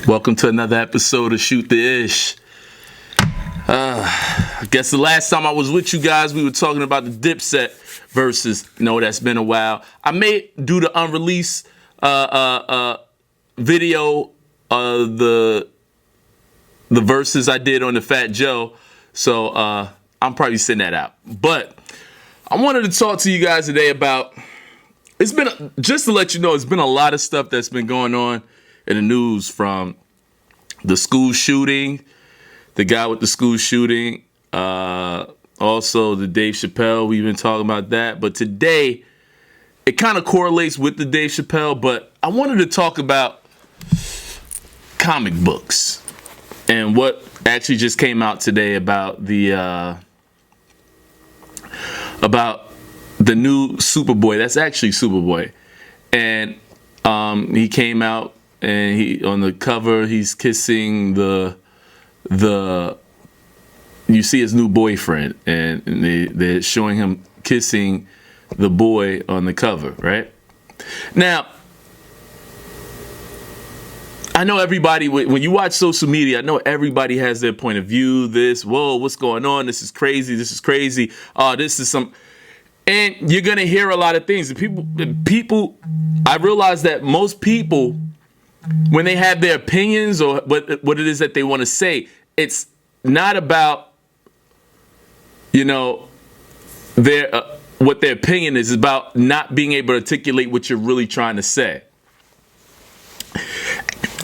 Welcome to another episode of Shoot the Ish. I guess the last time I was with you guys, we were talking about the Dipset versus. No, that's been a while. I may do the unreleased video of the verses I did on the Fat Joe. So I'm probably sending that out. But I wanted to talk to you guys today about. It's been, just to let you know, it's been a lot of stuff that's been going on in the news, from the school shooting, the guy with the school shooting, also the Dave Chappelle. We've been talking about that. But today, it kind of correlates with the Dave Chappelle, but I wanted to talk about comic books and what actually just came out today about the new Superboy. That's actually Superboy. And he came out, and he, on the cover, he's kissing the you see his new boyfriend, and they're showing him kissing the boy on the cover, right? Now, I know everybody, when you watch social media, I know everybody has their point of view. Whoa, what's going on? This is crazy. This is crazy. This is some, and you're gonna hear a lot of things. People, I realize that most people, when they have their opinions or what it is that they want to say, it's not about, their what their opinion is. It's about not being able to articulate what you're really trying to say.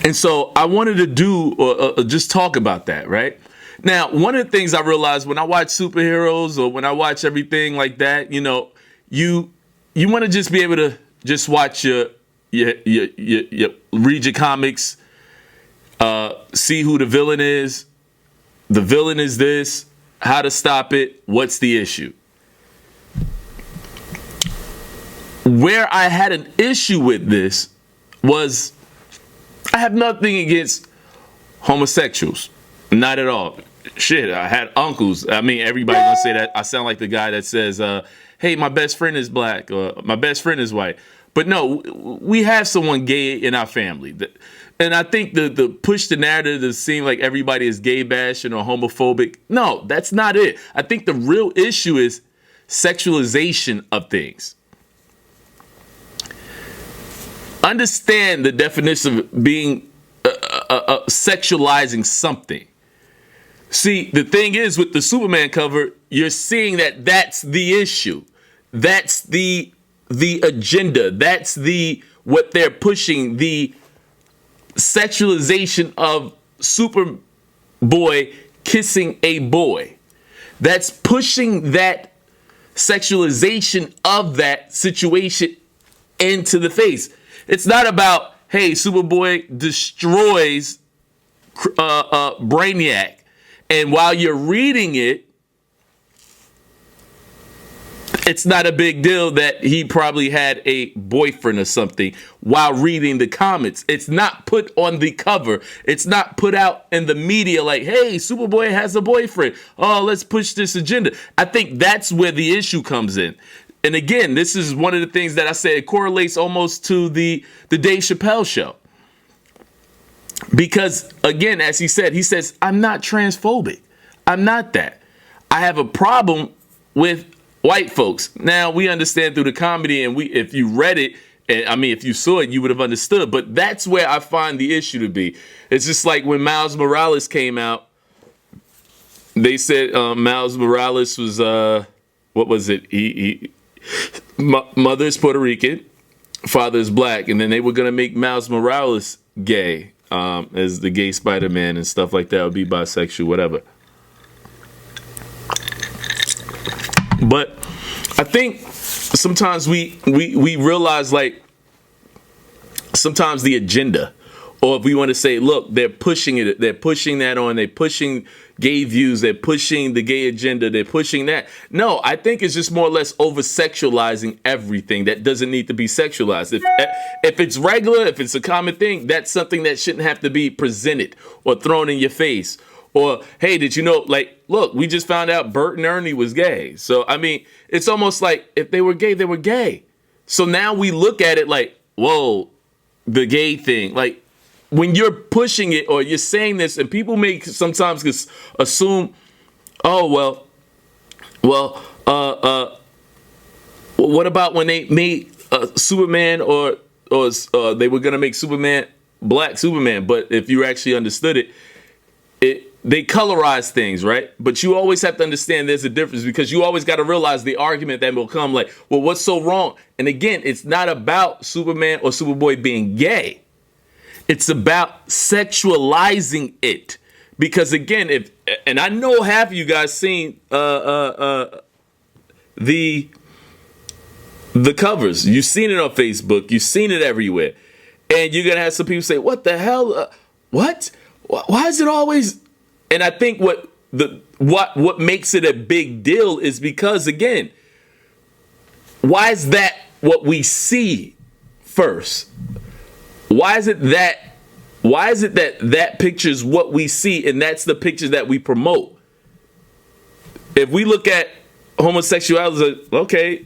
And so I wanted to just talk about that, right? Now, one of the things I realized when I watch superheroes or when I watch everything like that, you want to just be able to just watch your read your comics, see who the villain is. The villain is this, how to stop it, what's the issue. Where I had an issue with this was, I have nothing against homosexuals. Not at all. Shit, I had uncles. I mean, everybody gonna say that. I sound like the guy that says, hey, my best friend is black, or my best friend is white. But no, we have someone gay in our family. And I think the push the narrative to seem like everybody is gay bashing or homophobic. No, that's not it. I think the real issue is sexualization of things. Understand the definition of being sexualizing something. See, the thing is, with the Superman cover, you're seeing that that's the issue. That's the agenda. That's what they're pushing, the sexualization of Superboy kissing a boy. That's pushing that sexualization of that situation into the face. It's not about, hey, Superboy destroys Brainiac, and while you're reading it, it's not a big deal that he probably had a boyfriend or something while reading the comments. It's not put on the cover. It's not put out in the media like, hey, Superboy has a boyfriend. Oh, let's push this agenda. I think that's where the issue comes in. And again, this is one of the things that I said, it correlates almost to the Dave Chappelle show. Because, again, as he says, I'm not transphobic. I'm not that. I have a problem with white folks. Now, we understand through the comedy, and if you read it, if you saw it, you would have understood. But that's where I find the issue to be. It's just like when Miles Morales came out, they said Miles Morales was, what was it? Mother's Puerto Rican, father's black, and then they were going to make Miles Morales gay, as the gay Spider-Man and stuff like that, or be bisexual, whatever. But I think sometimes we realize, like, sometimes the agenda, or if we want to say, look, they're pushing it, they're pushing that on, they're pushing gay views, they're pushing the gay agenda, they're pushing that. No, I think it's just more or less over-sexualizing everything that doesn't need to be sexualized. If it's regular, if it's a common thing, that's something that shouldn't have to be presented or thrown in your face. Or, hey, did you know, like, look, we just found out Bert and Ernie was gay. So, I mean, it's almost like if they were gay, they were gay. So now we look at it like, whoa, the gay thing. Like, when you're pushing it or you're saying this, and people may sometimes assume, oh what about when they made Superman or they were gonna make Superman black Superman? But if you actually understood they colorize things, right? But you always have to understand there's a difference, because you always got to realize the argument that will come like, well, what's so wrong? And again, it's not about Superman or Superboy being gay. It's about sexualizing it. Because again, and I know half of you guys seen the covers. You've seen it on Facebook. You've seen it everywhere. And you're going to have some people say, what the hell? What? Why is it always... And I think what makes it a big deal is because, again, why is that what we see first? Why is it that picture is what we see, and that's the picture that we promote? If we look at homosexuality, okay,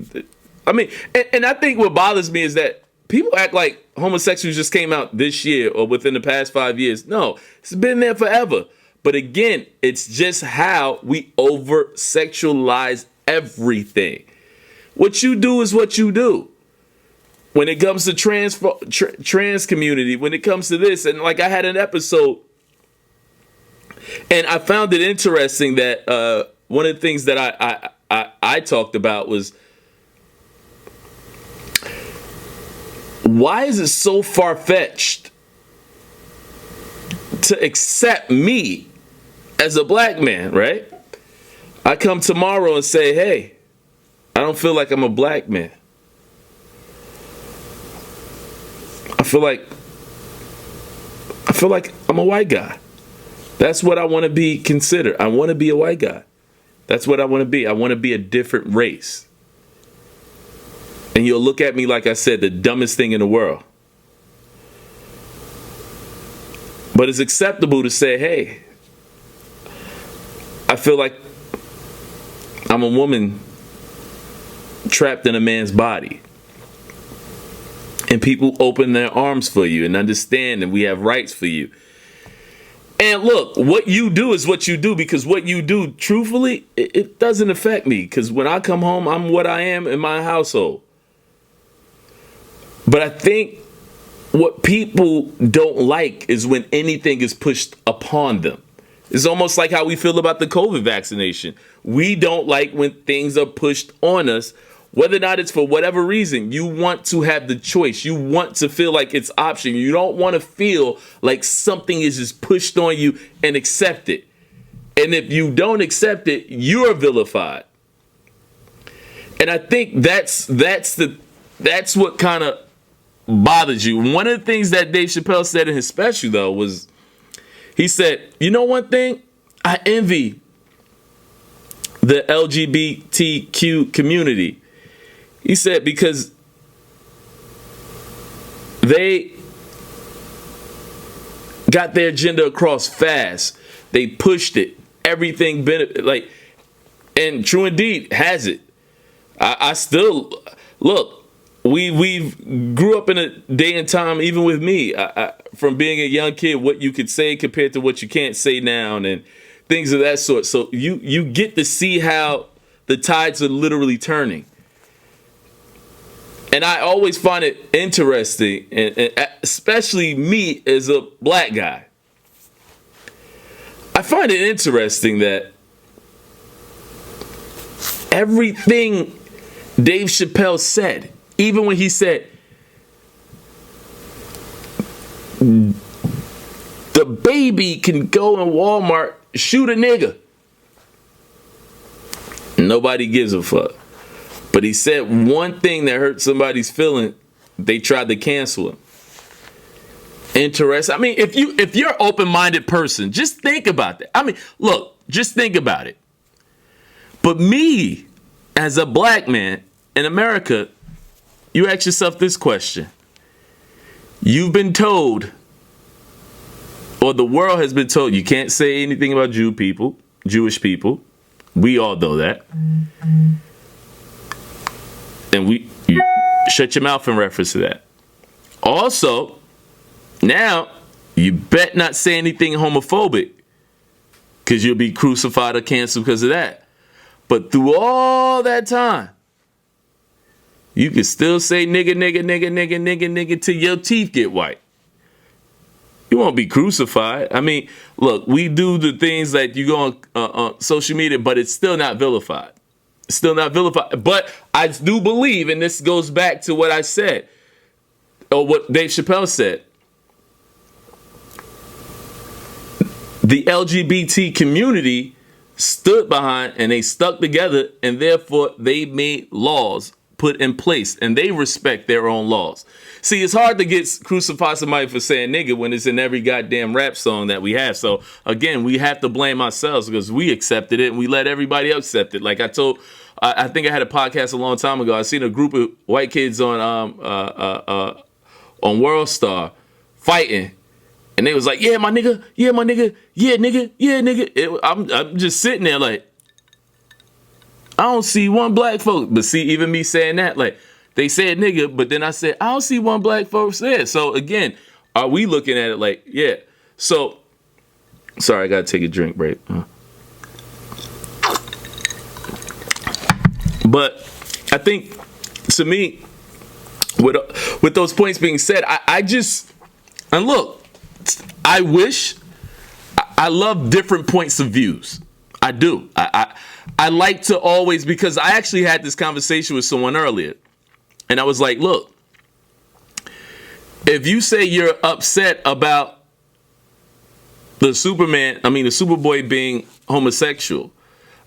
I mean, and I think what bothers me is that people act like homosexuals just came out this year or within the past 5 years. No, it's been there forever. But again, it's just how we over-sexualize everything. What you do is what you do. When it comes to trans community, when it comes to this, and like I had an episode, and I found it interesting that one of the things that I talked about was, why is it so far-fetched to accept me as a black man, right? I come tomorrow and say, hey, I don't feel like I'm a black man. I feel like I'm a white guy. That's what I want to be considered. I want to be a white guy. That's what I want to be. I want to be a different race. And you'll look at me, like I said, the dumbest thing in the world. But it's acceptable to say, hey, I feel like I'm a woman trapped in a man's body. And people open their arms for you and understand, and we have rights for you. And look, what you do is what you do, because what you do, truthfully, it doesn't affect me. Because when I come home, I'm what I am in my household. But I think what people don't like is when anything is pushed upon them. It's almost like how we feel about the COVID vaccination. We don't like when things are pushed on us, whether or not it's for whatever reason. You want to have the choice. You want to feel like it's option. You don't want to feel like something is just pushed on you and accept it. And if you don't accept it, you're vilified. And I think that's what kind of bothers you. One of the things that Dave Chappelle said in his special, though, was, he said, you know one thing? I envy the LGBTQ community. He said, because they got their agenda across fast. They pushed it. Everything like, and true indeed has it. I still look. We've grew up in a day and time, even with me, from being a young kid, what you could say compared to what you can't say now, and things of that sort. So you get to see how the tides are literally turning. And I always find it interesting, and especially me as a black guy. I find it interesting that everything Dave Chappelle said, even when he said, the baby can go in Walmart, shoot a nigga, nobody gives a fuck. But he said one thing that hurt somebody's feeling, they tried to cancel him. Interesting. I mean, if you're an open-minded person, just think about that. I mean, look, just think about it. But me, as a black man in America, you ask yourself this question. You've been told, or the world has been told, you can't say anything about Jewish people. We all know that. And you shut your mouth in reference to that. Also, now You bet not say anything homophobic, because you'll be crucified or canceled because of that. But through all that time, you can still say nigga, nigga, nigga, nigga, nigga, nigga till your teeth get white. You won't be crucified. I mean, look, we do the things that you go on social media, but it's still not vilified. It's still not vilified. But I do believe, and this goes back to what I said, or what Dave Chappelle said, the LGBT community stood behind and they stuck together, and therefore they made laws put in place, and they respect their own laws. See, it's hard to crucify somebody for saying nigga when it's in every goddamn rap song that we have. So again, we have to blame ourselves because we accepted it and we let everybody else accept it. Like I think I had a podcast a long time ago. I seen a group of white kids on World Star fighting. And they was like, yeah, my nigga, yeah, my nigga, yeah, nigga, yeah, nigga. I'm just sitting there like, I don't see one black folk. But see, even me saying that, like, they said nigga, but then I said, I don't see one black folk there. So again, are we looking at it like, yeah. So, sorry, I got to take a drink break. But I think, to me, with those points being said, and look, I love different points of views. I do. I like to always, because I actually had this conversation with someone earlier, and I was like, look, if you say you're upset about the Superboy being homosexual,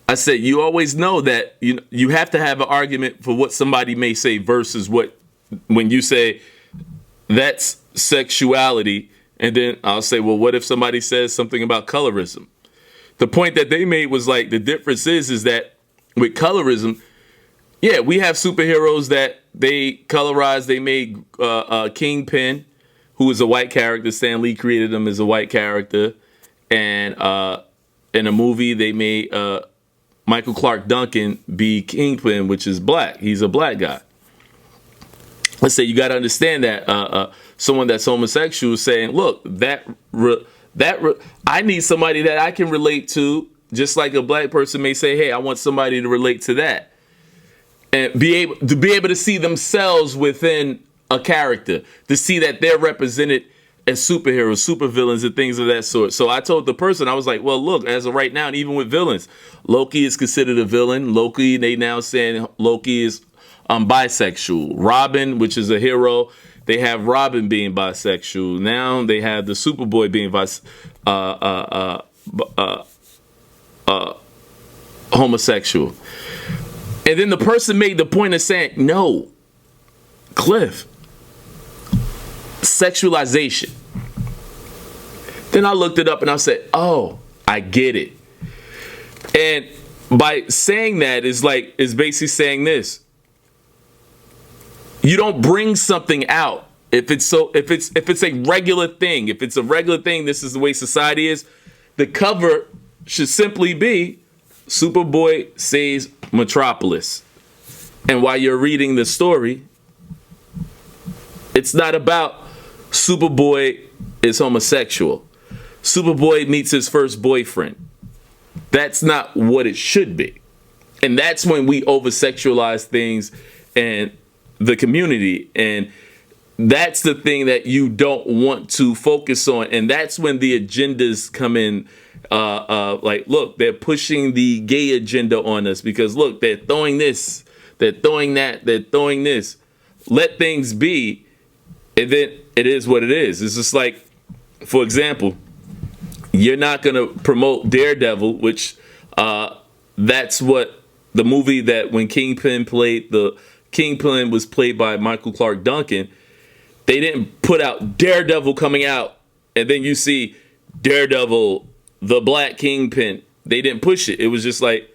I said, you always know that you have to have an argument for what somebody may say versus when you say that's sexuality. And then I'll say, well, what if somebody says something about colorism? The point that they made was like, the difference is that with colorism, yeah, we have superheroes that they colorized. They made Kingpin, who is a white character. Stan Lee created him as a white character. And in a movie, they made Michael Clark Duncan be Kingpin, which is black. He's a black guy. Let's say you got to understand that someone that's homosexual is saying, look, I need somebody that I can relate to, just like a black person may say, hey, I want somebody to relate to that. And be able to see themselves within a character, to see that they're represented as superheroes, supervillains, and things of that sort. So I told the person, I was like, well, look, as of right now, and even with villains, Loki is considered a villain. Loki, they now saying Loki is bisexual. Robin, which is a hero, they have Robin being bisexual. Now they have the Superboy being homosexual. And then the person made the point of saying, no, Cliff, sexualization. Then I looked it up and I said, oh, I get it. And by saying that is basically saying this. You don't bring something out if it's a regular thing. If it's a regular thing, this is the way society is. The cover should simply be Superboy saves Metropolis. And while you're reading the story, it's not about Superboy is homosexual. Superboy meets his first boyfriend. That's not what it should be. And that's when we over-sexualize things and the community. And that's the thing that you don't want to focus on. And that's when the agendas come in. Like, look, they're pushing the gay agenda on us because, look, they're throwing this, they're throwing that, they're throwing this. Let things be, and then it is what it is. It's just like, for example, you're not going to promote Daredevil, which that's what the movie that when Kingpin was played by Michael Clark Duncan. They didn't put out Daredevil coming out, and then you see Daredevil, the Black Kingpin. They didn't push it. It was just like,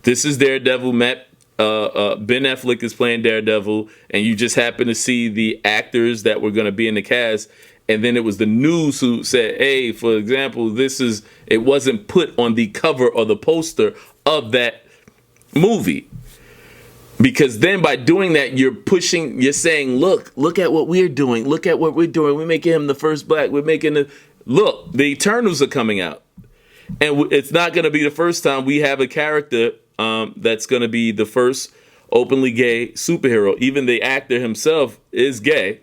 this is Daredevil. Ben Affleck is playing Daredevil, and you just happen to see the actors that were going to be in the cast. And then it was the news who said, hey, for example, it wasn't put on the cover or the poster of that movie. Because then by doing that, you're saying, look at what we're doing. Look at what we're doing. We're making him the first black. We're making the Eternals are coming out. And it's not going to be the first time we have a character that's going to be the first openly gay superhero. Even the actor himself is gay,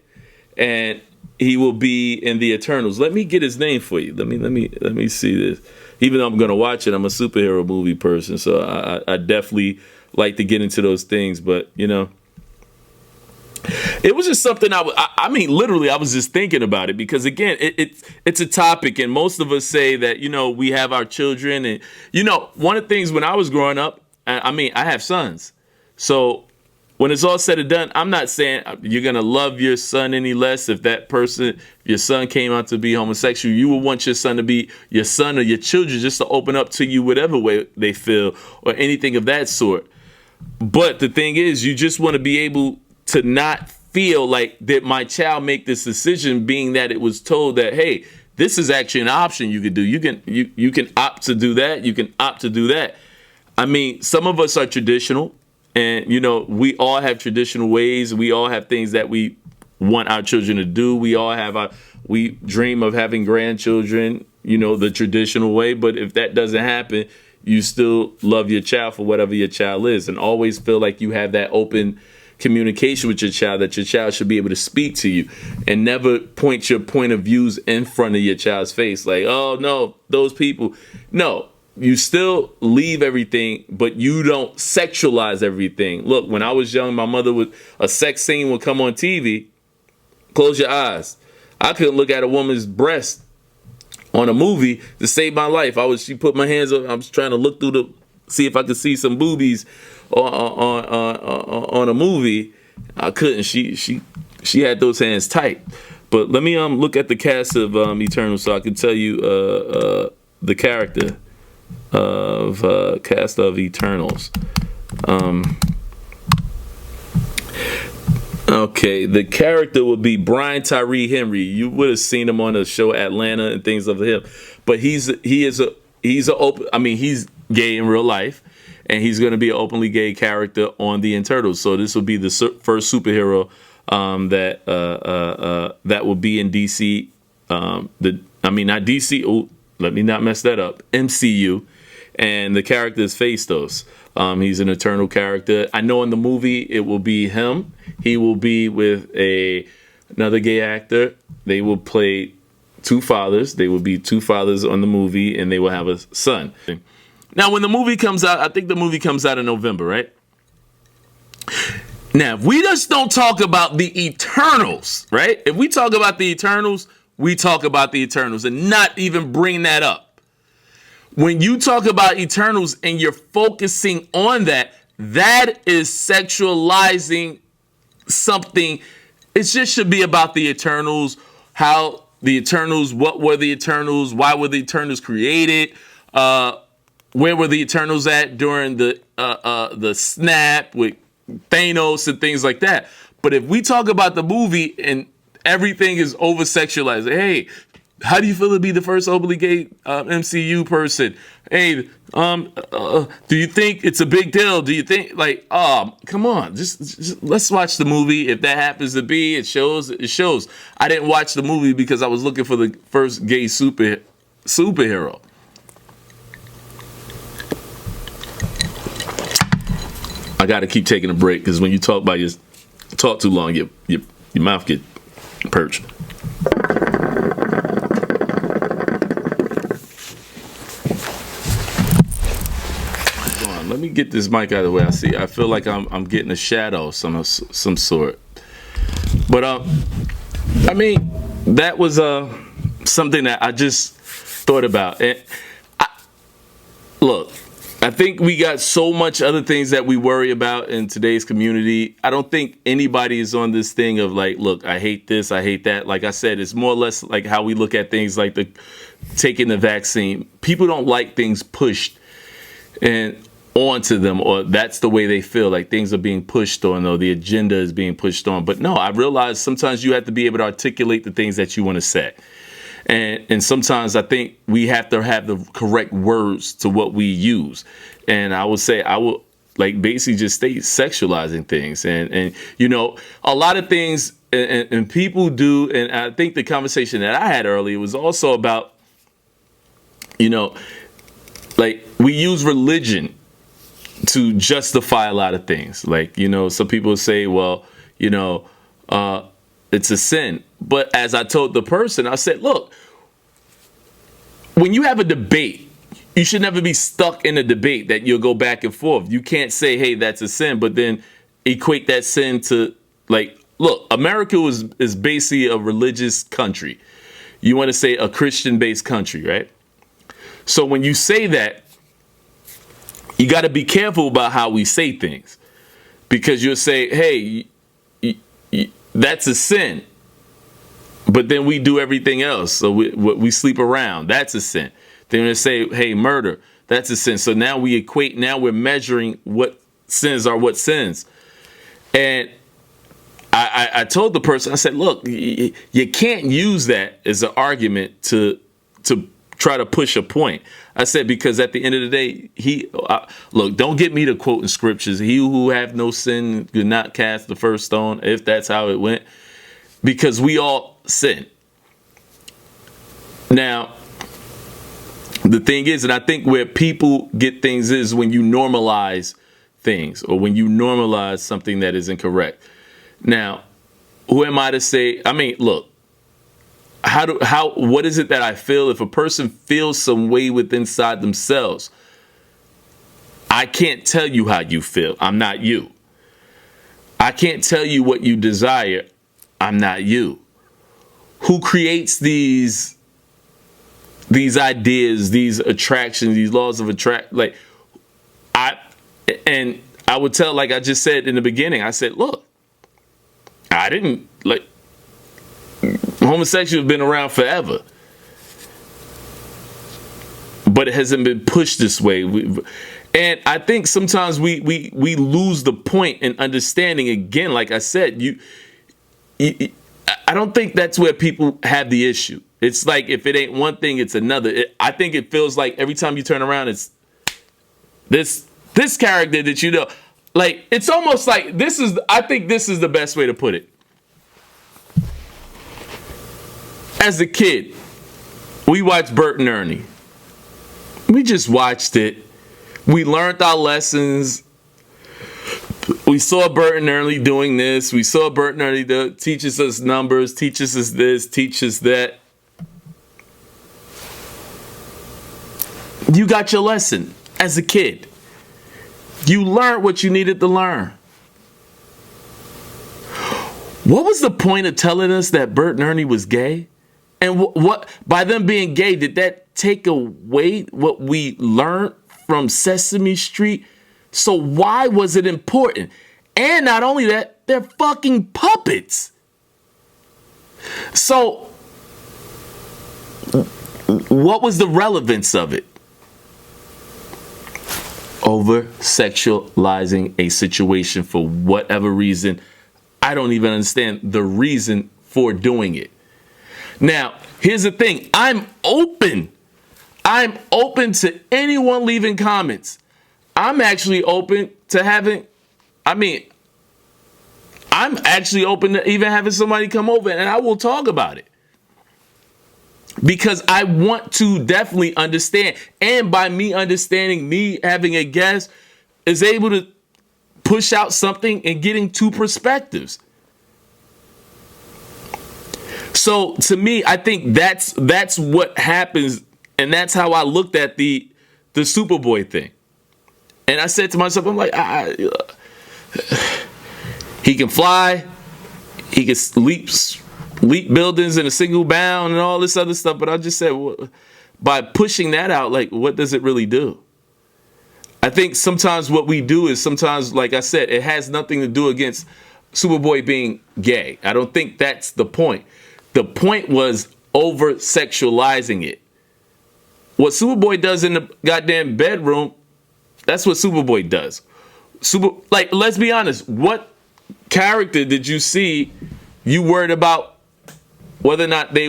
and he will be in the Eternals. Let me get his name for you. Let me see this. Even though I'm going to watch it, I'm a superhero movie person, so I definitely like to get into those things. But it was just something I mean, literally, I was just thinking about it because, again, it's a topic, and most of us say that, we have our children. And, one of the things when I was growing up, I mean, I have sons. So when it's all said and done, I'm not saying you're going to love your son any less if your son came out to be homosexual. You would want your son to be your son or your children just to open up to you whatever way they feel or anything of that sort. But the thing is, you just want to be able to not feel like that my child make this decision, being that it was told that, hey, this is actually an option you could do. You can opt to do that. You can opt to do that. I mean, some of us are traditional, and we all have traditional ways. We all have things that we want our children to do. We dream of having grandchildren, the traditional way. But if that doesn't happen, you still love your child for whatever your child is, and always feel like you have that open communication with your child, that your child should be able to speak to you, and never point your point of views in front of your child's face. Like, oh no, those people. No, you still leave everything, but you don't sexualize everything. Look, when I was young, my mother a sex scene would come on TV. Close your eyes. I couldn't look at a woman's breast on a movie to save my life. She put my hands up. I was trying to look through see if I could see some boobies on a movie. I couldn't. She had those hands tight. But let me look at the cast of Eternal so I can tell you the character of cast of Eternals. Okay, the character would be Brian Tyree Henry. You would have seen him on the show Atlanta and things of him. But he's gay in real life, and he's going to be an openly gay character on the Eternals. So this will be the first superhero that will be in DC. Not DC. Oh, let me not mess that up. MCU, and the character is Phastos. He's an Eternal character. I know in the movie it will be him. He will be with another gay actor. They will play two fathers. They will be two fathers on the movie, and they will have a son. Now, when the movie comes out, I think the movie comes out in November, right? Now, if we just don't talk about the Eternals, right? If we talk about the Eternals, we talk about the Eternals and not even bring that up. When you talk about Eternals and you're focusing on that, that is sexualizing something. It just should be about the Eternals, how the Eternals, what were the Eternals, why were the Eternals created, where were the Eternals at during the snap with Thanos and things like that. But if we talk about the movie and everything is over sexualized, hey, how do you feel to be the first openly gay MCU person? Hey, do you think it's a big deal? Do you think come on, just let's watch the movie. If that happens to be, it shows. I didn't watch the movie because I was looking for the first gay superhero. I got to keep taking a break because when you talk too long, your mouth get perched. Let me get this mic out of the way. I feel like I'm getting a shadow of some sort. But that was something that I just thought about. And look, I think we got so much other things that we worry about in today's community. I don't think anybody is on this thing of like, look, I hate this, I hate that. Like I said, it's more or less like how we look at things like taking the vaccine. People don't like things pushed and onto them, or that's the way they feel, like things are being pushed on, or the agenda is being pushed on. But no, I realize sometimes you have to be able to articulate the things that you want to say. And sometimes I think we have to have the correct words to what we use. And I would say like basically just stay sexualizing things. And you know, a lot of things and people do, and I think the conversation that I had earlier was also about, you know, like we use religion to justify a lot of things. Like, you know, some people say, well, you know, it's a sin. But as I told the person, I said, look, when you have a debate, you should never be stuck in a debate that you'll go back and forth. You can't say, hey, that's a sin, but then equate that sin to, like, look, America is basically a religious country. You want to say a Christian-based country, right? So when you say that, you got to be careful about how we say things, because you'll say, hey, that's a sin, but then we do everything else. So we sleep around. That's a sin. They're going to say, hey, murder, that's a sin. So now we equate, now we're measuring what sins are what sins. And I told the person, I said, look, you can't use that as an argument to try to push a point. I said, because at the end of the day, look, don't get me to quoting scriptures. He who have no sin do not cast the first stone, if that's how it went, because we all sin. Now, the thing is, and I think where people get things is when you normalize things, or when you normalize something that is incorrect. Now, who am I to say? I mean, look, what is it that I feel? If a person feels some way within inside themselves, I can't tell you how you feel. I'm not you. I can't tell you what you desire. I'm not you. Who creates these ideas, these attractions, these laws of attract? Like, I would tell, like I just said in the beginning, I said, look, I didn't, like, homosexual has been around forever, but it hasn't been pushed this way. And I think sometimes we lose the point in understanding. Again, like I said, I don't think that's where people have the issue. It's like, if it ain't one thing, it's another. I think it feels like every time you turn around, it's this character that you know. Like, it's almost like I think this is the best way to put it. As a kid, we watched Bert and Ernie. We just watched it. We learned our lessons. We saw Bert and Ernie doing this. We saw Bert and Ernie teaches us numbers, teaches us this, teaches that. You got your lesson as a kid. You learned what you needed to learn. What was the point of telling us that Bert and Ernie was gay? And what by them being gay, did that take away what we learned from Sesame Street? So why was it important? And not only that, they're fucking puppets. So what was the relevance of it? Over sexualizing a situation for whatever reason. I don't even understand the reason for doing it. Now, here's the thing. I'm open to anyone leaving comments. I'm actually open to I'm actually open to even having somebody come over, and I will talk about it. Because I want to definitely understand. And by me understanding, me having a guest is able to push out something and getting two perspectives. So to me, I think that's what happens. And that's how I looked at the Superboy thing. And I said to myself, I'm like, he can fly. He can leap buildings in a single bound and all this other stuff. But I just said, well, by pushing that out, like, what does it really do? I think sometimes what we do is sometimes, like I said, it has nothing to do against Superboy being gay. I don't think that's the point. The point was over sexualizing it. What Superboy does in the goddamn bedroom, that's what Superboy does. Like, let's be honest. What character did you see you worried about whether or not they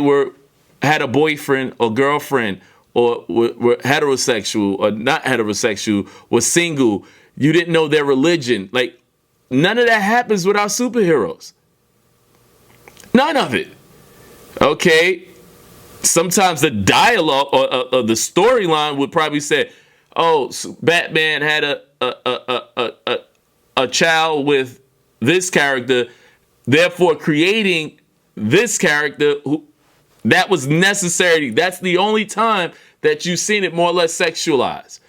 had a boyfriend or girlfriend, or were heterosexual or not heterosexual, was single? You didn't know their religion. Like, none of that happens without superheroes. None of it. Okay? Sometimes the dialogue or the storyline would probably say, oh, so Batman had a child with this character, therefore creating this character who that was necessary. That's the only time that you've seen it more or less sexualized.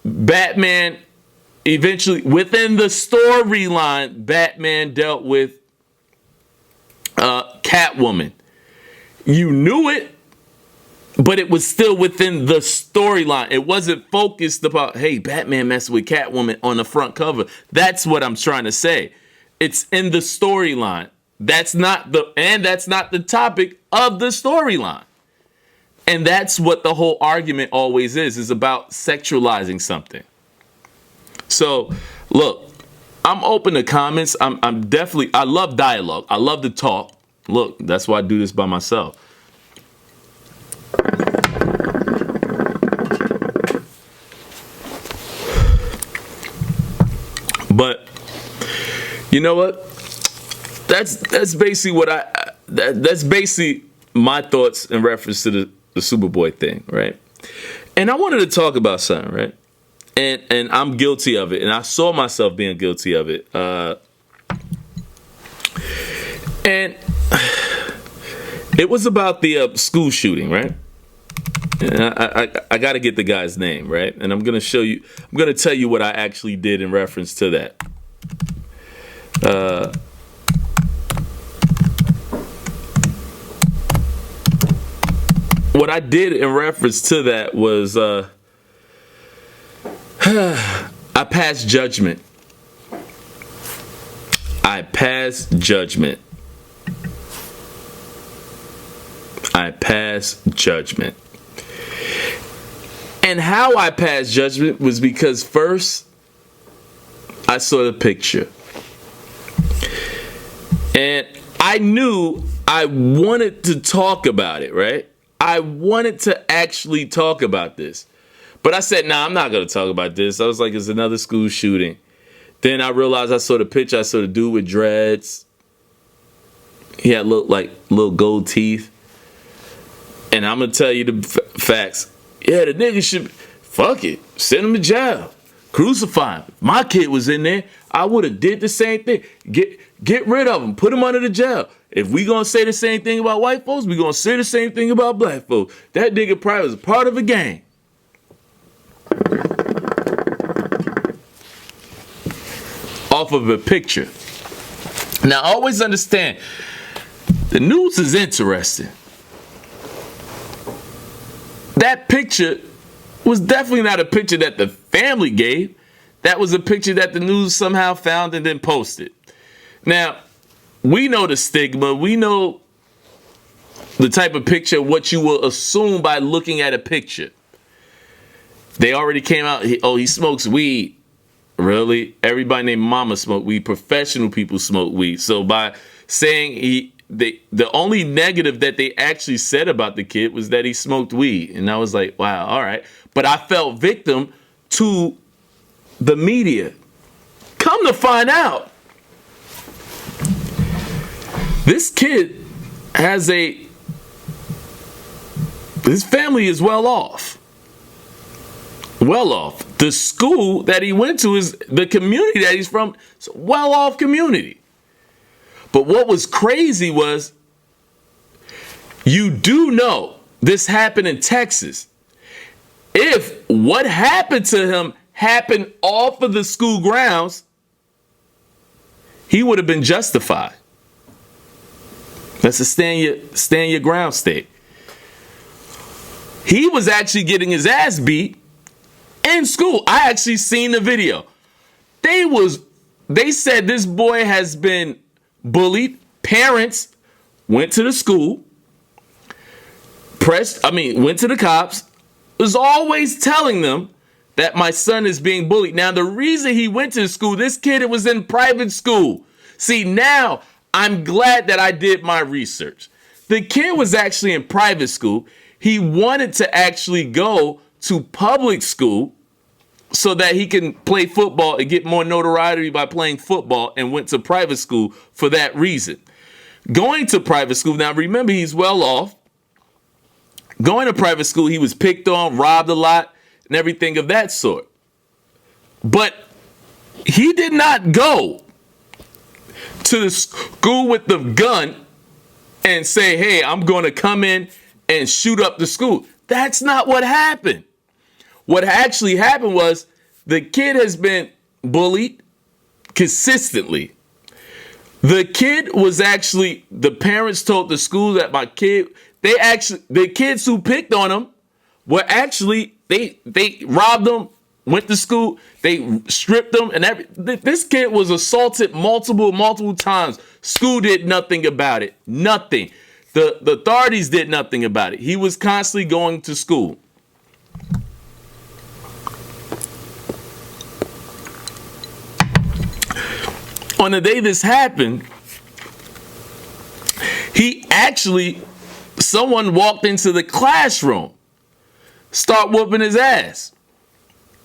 Batman eventually, within the storyline, Batman dealt with Catwoman. You knew it, but it was still within the storyline. It wasn't focused about, hey, Batman messing with Catwoman on the front cover. That's what I'm trying to say. It's in the storyline. That's not the topic of the storyline. And that's what the whole argument always is about sexualizing something. So, look, I'm open to comments. I'm definitely, I love dialogue. I love to talk. Look, that's why I do this by myself. But you know what? That's basically what that's basically my thoughts in reference to the Superboy thing, right? And I wanted to talk about something, right? And I'm guilty of it, and I saw myself being guilty of it. And it was about the school shooting, right? And I got to get the guy's name, right? And I'm going to show you, I'm going to tell you what I actually did in reference to that. What I did in reference to that was I passed judgment. I passed judgment. I passed judgment. And how I passed judgment was because first, I saw the picture. And I knew I wanted to talk about it, right? I wanted to actually talk about this. But I said, nah, I'm not going to talk about this. I was like, it's another school shooting. Then I realized I saw the picture. I saw the dude with dreads. He had little gold teeth. And I'm going to tell you the facts. Yeah, the nigga should, fuck it, send him to jail. Crucify him. If my kid was in there, I would have did the same thing. Get rid of him. Put him under the jail. If we going to say the same thing about white folks, we going to say the same thing about black folks. That nigga probably was a part of a gang. Off of a picture. Now, always understand, the news is interesting. That picture was definitely not a picture that the family gave. That was a picture that the news somehow found and then posted. Now, we know the stigma. We know the type of picture, what you will assume by looking at a picture. They already came out, he smokes weed. Really? Everybody named Mama smoke weed. Professional people smoke weed. So by saying the only negative that they actually said about the kid was that he smoked weed. And I was like, wow, all right. But I fell victim to the media. Come to find out, this kid his family is well off. Well off. The school that he went to is the community that he's from. It's a well off community. But what was crazy was, you do know this happened in Texas. If what happened to him happened off of the school grounds, he would have been justified. That's a stand your ground state. He was actually getting his ass beat in school. I actually seen the video. They said this boy has been bullied. Parents went to the school, went to the cops, was always telling them that my son is being bullied. Now, the reason he went to the school, this kid was in private school. See, now I'm glad that I did my research. The kid was actually in private school. He wanted to actually go to public school, so that he can play football and get more notoriety by playing football, and went to private school for that reason. Going to private school, now remember, he's well off. Going to private school, he was picked on, robbed a lot, and everything of that sort. But he did not go to the school with the gun and say, hey, I'm going to come in and shoot up the school. That's not what happened. What actually happened was the kid has been bullied consistently. The kid was actually, the parents told the school that the kids who picked on him were actually, they robbed him, went to school, they stripped him, and this kid was assaulted multiple times. School did nothing about it. Nothing. The authorities did nothing about it. He was constantly going to school. On the day this happened, someone walked into the classroom, start whooping his ass.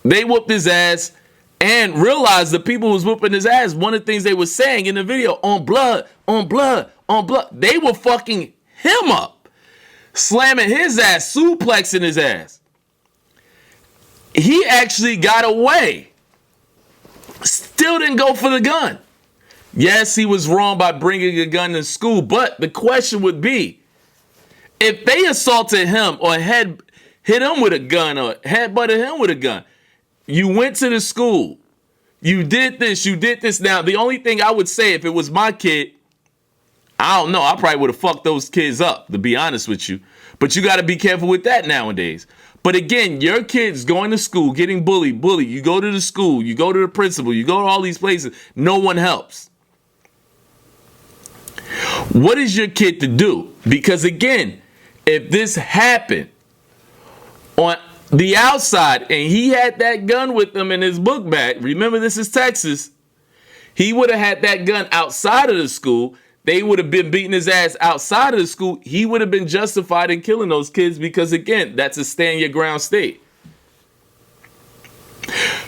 They whooped his ass and realized the people who was whooping his ass, one of the things they were saying in the video, on blood, on blood, on blood. They were fucking him up, slamming his ass, suplexing his ass. He actually got away. Still didn't go for the gun. Yes, he was wrong by bringing a gun to school, but the question would be, if they assaulted him or hit him with a gun or headbutted him with a gun, you went to the school, you did this. Now, the only thing I would say, if it was my kid, I don't know, I probably would have fucked those kids up, to be honest with you. But you got to be careful with that nowadays. But again, your kid's going to school, getting bullied. You go to the school, you go to the principal, you go to all these places. No one helps. What is your kid to do? Because again, if this happened on the outside and he had that gun with him in his book bag, remember this is Texas, he would have had that gun outside of the school. They would have been beating his ass outside of the school. He would have been justified in killing those kids because, again, that's a stand your ground state.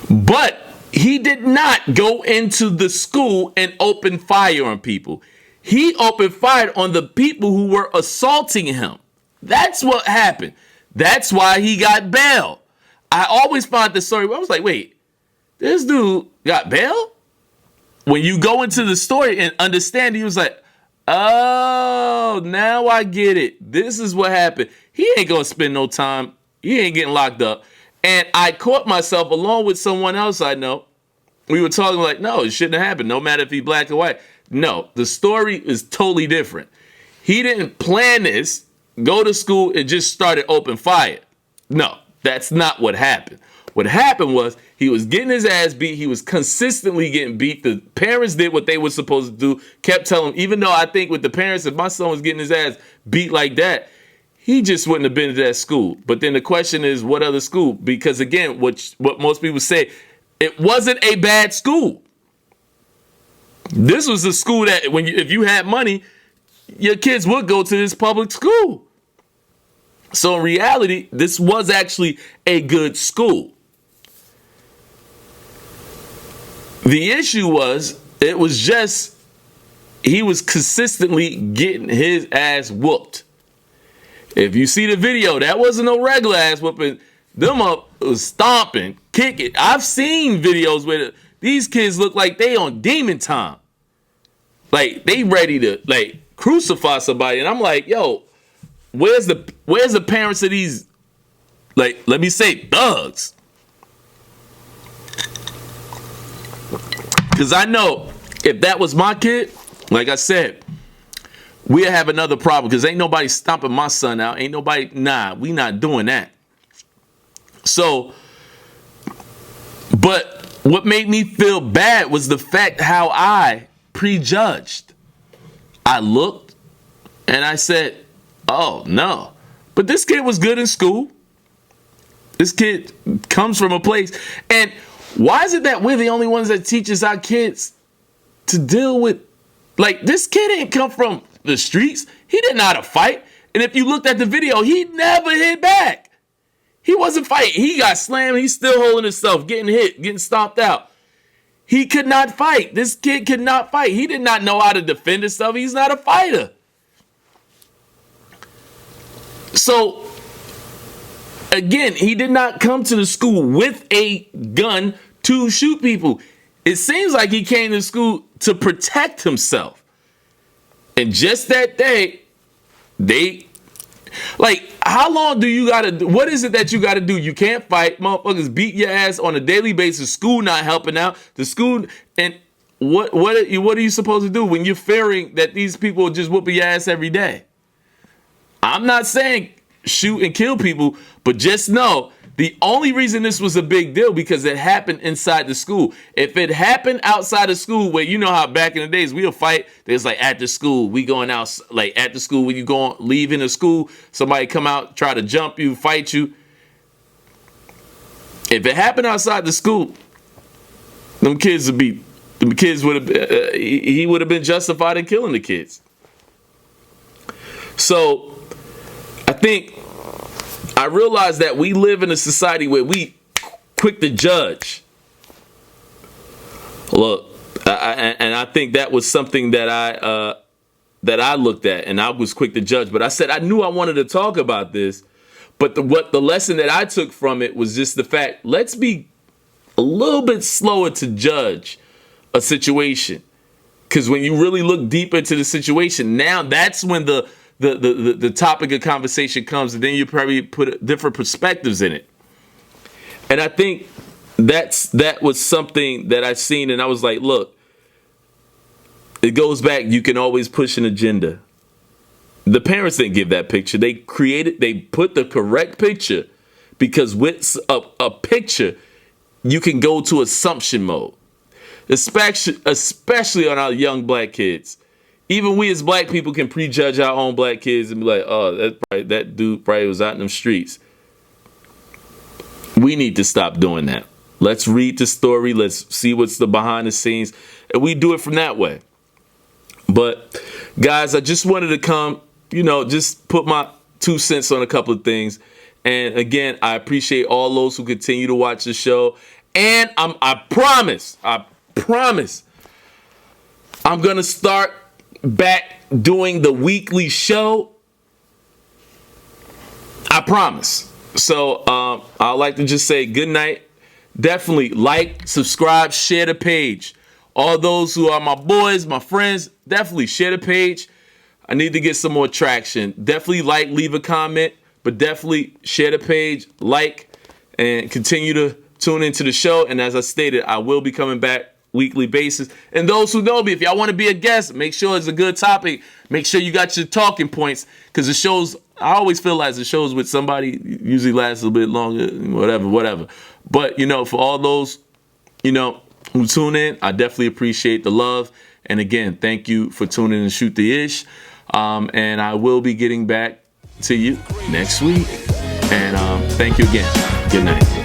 But he did not go into the school and open fire on people. He opened fire on the people who were assaulting him. That's what happened. That's why he got bail. I always found the story where I was like, wait, this dude got bail? When you go into the story and understand, he was like, oh, now I get it. This is what happened. He ain't going to spend no time. He ain't getting locked up. And I caught myself along with someone else I know. We were talking like, no, it shouldn't have happened, no matter if he black or white. No, the story is totally different. He didn't plan this, go to school, and just started open fire. No, that's not what happened. What happened was he was getting his ass beat. He was consistently getting beat. The parents did what they were supposed to do, kept telling him, even though I think with the parents, if my son was getting his ass beat like that, he just wouldn't have been to that school. But then the question is, what other school? Because again, what most people say, it wasn't a bad school. This was a school that if you had money, your kids would go to this public school. So in reality, this was actually a good school. The issue was, it was just, he was consistently getting his ass whooped. If you see the video, that wasn't no regular ass whooping. Them up was stomping, kicking. I've seen videos where these kids look like they on demon time. Like they ready to like crucify somebody. And I'm like, yo, where's the parents of these, like, let me say, thugs? Because I know if that was my kid, like I said, we'd have another problem, because ain't nobody stomping my son out. Ain't nobody, we not doing that. So, but what made me feel bad was the fact how I prejudged. I looked and I said, oh no. But this kid was good in school. This kid comes from a place. And why is it that we're the only ones that teaches our kids to deal with, like, this kid ain't come from the streets. He didn't know how to fight. And if you looked at the video, he never hit back. He wasn't fighting. He got slammed. He's still holding himself, getting hit, getting stomped out. He could not fight. This kid could not fight. He did not know how to defend himself. He's not a fighter. So, again, he did not come to the school with a gun to shoot people. It seems like he came to school to protect himself. And just that day, how long do you gotta do? What is it that you gotta do? You can't fight. Motherfuckers beat your ass on a daily basis. School not helping out. The school, and what are you supposed to do when you're fearing that these people will just whoop your ass every day? I'm not saying shoot and kill people, but just know the only reason this was a big deal because it happened inside the school. If it happened outside of school, where you know how back in the days we'll fight, there's like after school, we going out, like after school when you leaving the school, somebody come out, try to jump you, fight you. If it happened outside the school, he would have been justified in killing the kids. So I realize that we live in a society where we quick to judge. Look, I think that was something that I looked at, and I was quick to judge. But I said I knew I wanted to talk about this. But the lesson that I took from it was just the fact: let's be a little bit slower to judge a situation, because when you really look deep into the situation, now that's when the topic of conversation comes, and then you probably put different perspectives in it. And I think that was something that I seen, and I was like, look, it goes back, you can always push an agenda. The parents didn't give that picture. They put the correct picture, because with a picture, you can go to assumption mode, especially on our young black kids. Even we as black people can prejudge our own black kids and be like, oh, that dude probably was out in them streets. We need to stop doing that. Let's read the story. Let's see what's the behind the scenes. And we do it from that way. But guys, I just wanted to come, just put my 2 cents on a couple of things. And again, I appreciate all those who continue to watch the show. And I promise, I'm going to start back doing the weekly show. I promise. So I'd like to just say good night. Definitely like, subscribe, share the page. All those who are my boys, my friends, definitely share the page. I need to get some more traction. Definitely like, leave a comment, but definitely share the page, like, and continue to tune into the show. And as I stated, I will be coming back weekly basis. And those who know me, if y'all want to be a guest, make sure it's a good topic. Make sure you got your talking points, because the shows, I always feel like the shows with somebody usually last a little bit longer, whatever. But, for all those, who tune in, I definitely appreciate the love. And again, thank you for tuning in to Shoot the Ish. And I will be getting back to you next week. And thank you again. Good night.